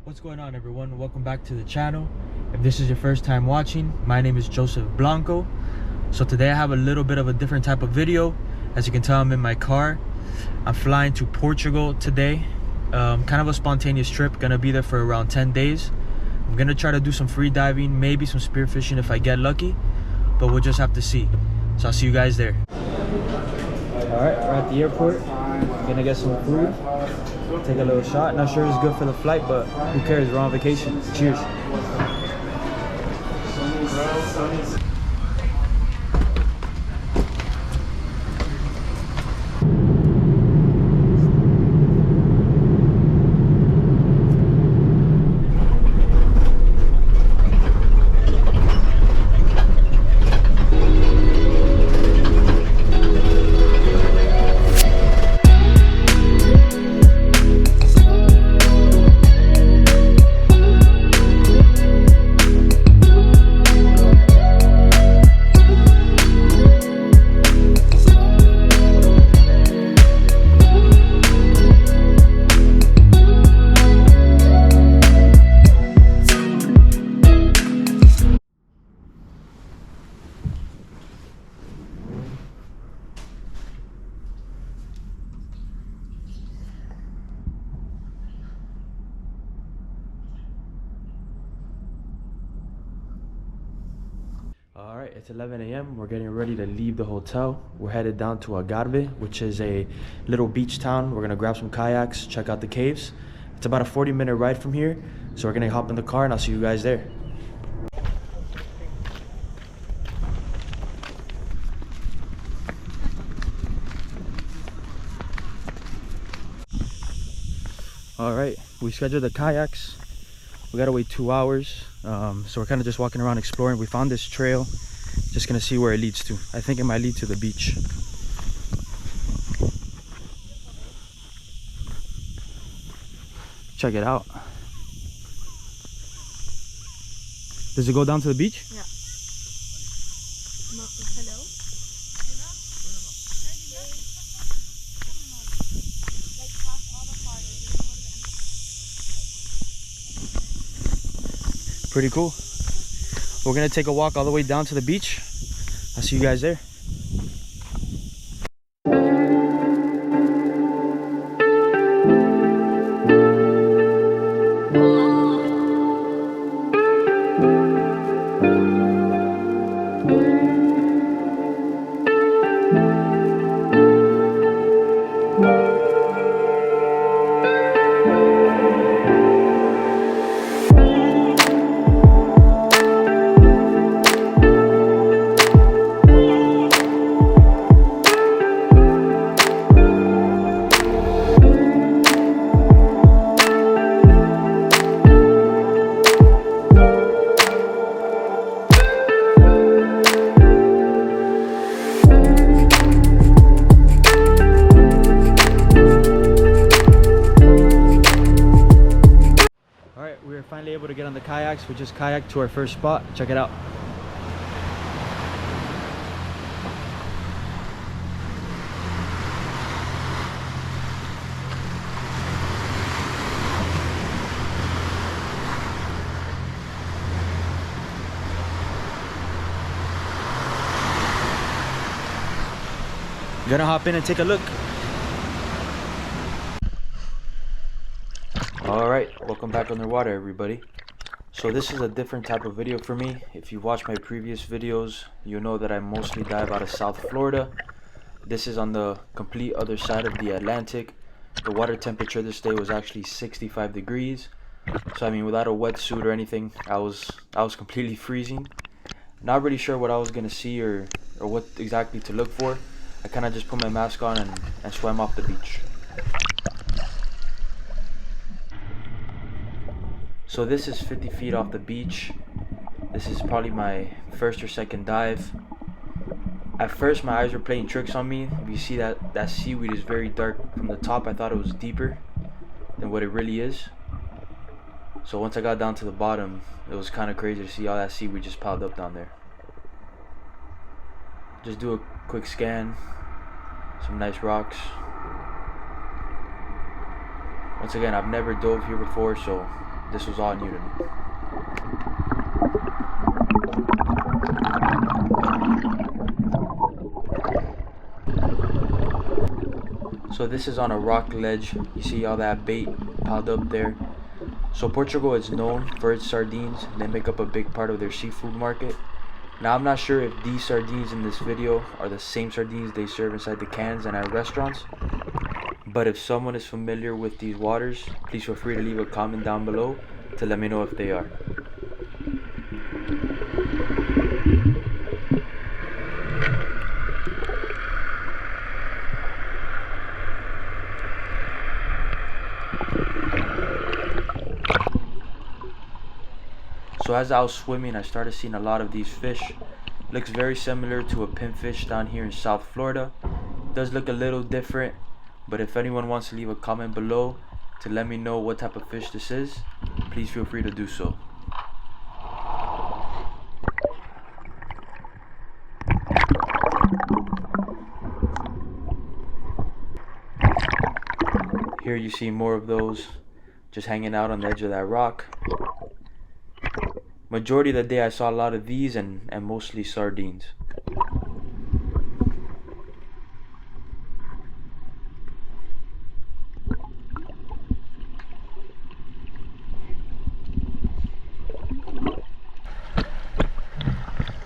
What's going on, everyone? Welcome back to the channel. If this is your first time watching, my name is Joseph Blanco. So today I have a little bit of a different type of video. As you can tell, I'm in my car. I'm flying to Portugal today. Kind of a spontaneous trip. Gonna be there for around 10 days. I'm gonna try to do some free diving, maybe some spearfishing if I get lucky, but we'll just have to see. So I'll see you guys there. All right, we're at the airport. Gonna get some food, take a little shot. Not sure it's good for the flight, but who cares? We're on vacation. Cheers. All right, it's 11 a.m. We're getting ready to leave the hotel. We're headed down to Agave, which is a little beach town. We're gonna grab some kayaks, check out the caves. It's about a 40-minute ride from here. So we're gonna hop in the car and I'll see you guys there. All right, we scheduled the kayaks. We gotta wait 2 hours. So we're kind of just walking around exploring. We found this trail. Just gonna see where it leads to. I think it might lead to the beach. Check it out. Does it go down to the beach? Yeah. Hello? Pretty cool. We're gonna take a walk all the way down to the beach. I'll see you guys there. We were finally able to get on the kayaks. We just kayaked to our first spot. Check it out. Gonna hop in and take a look. Alright, welcome back underwater, everybody. So this is a different type of video for me. If you watch my previous videos, you know that I mostly dive out of South Florida. This is on the complete other side of the Atlantic. The water temperature this day was actually 65 degrees. So I mean, without a wetsuit or anything, I was completely freezing. Not really sure what I was gonna see or what exactly to look for. I kind of just put my mask on and swam off the beach. So this is 50 feet off the beach. This is probably my first or second dive. At first my eyes were playing tricks on me. If you see that seaweed is very dark from the top, I thought it was deeper than what it really is. So once I got down to the bottom, it was kind of crazy to see all that seaweed just piled up down there. Just do a quick scan, some nice rocks. Once again, I've never dove here before, so this was all new to me. So this is on a rock ledge. You see all that bait piled up there. So Portugal is known for its sardines. They make up a big part of their seafood market. Now I'm not sure if these sardines in this video are the same sardines they serve inside the cans and at restaurants. But if someone is familiar with these waters, please feel free to leave a comment down below to let me know if they are. So as I was swimming, I started seeing a lot of these fish. Looks very similar to a pinfish down here in South Florida. It does look a little different, but if anyone wants to leave a comment below to let me know what type of fish this is, please feel free to do so. Here you see more of those just hanging out on the edge of that rock. Majority of the day I saw a lot of these and mostly sardines.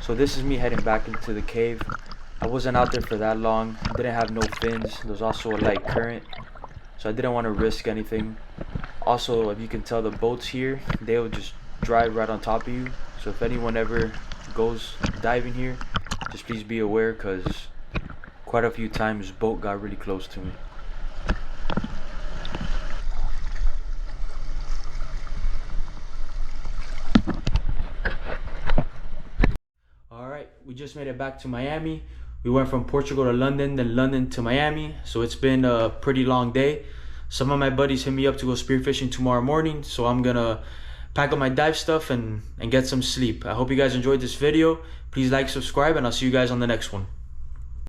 So this is me heading back into the cave. I wasn't out there for that long, didn't have no fins, there was also a light current, so I didn't want to risk anything. Also, if you can tell, the boats here, they'll just drive right on top of you. So if anyone ever goes diving here, just please be aware, because quite a few times boat got really close to me. Alright, we just made it back to Miami. We went from Portugal to London, then London to Miami, so it's been a pretty long day. Some of my buddies hit me up to go spearfishing tomorrow morning, so I'm gonna pack up my dive stuff and get some sleep. I hope you guys enjoyed this video. Please like, subscribe, and I'll see you guys on the next one.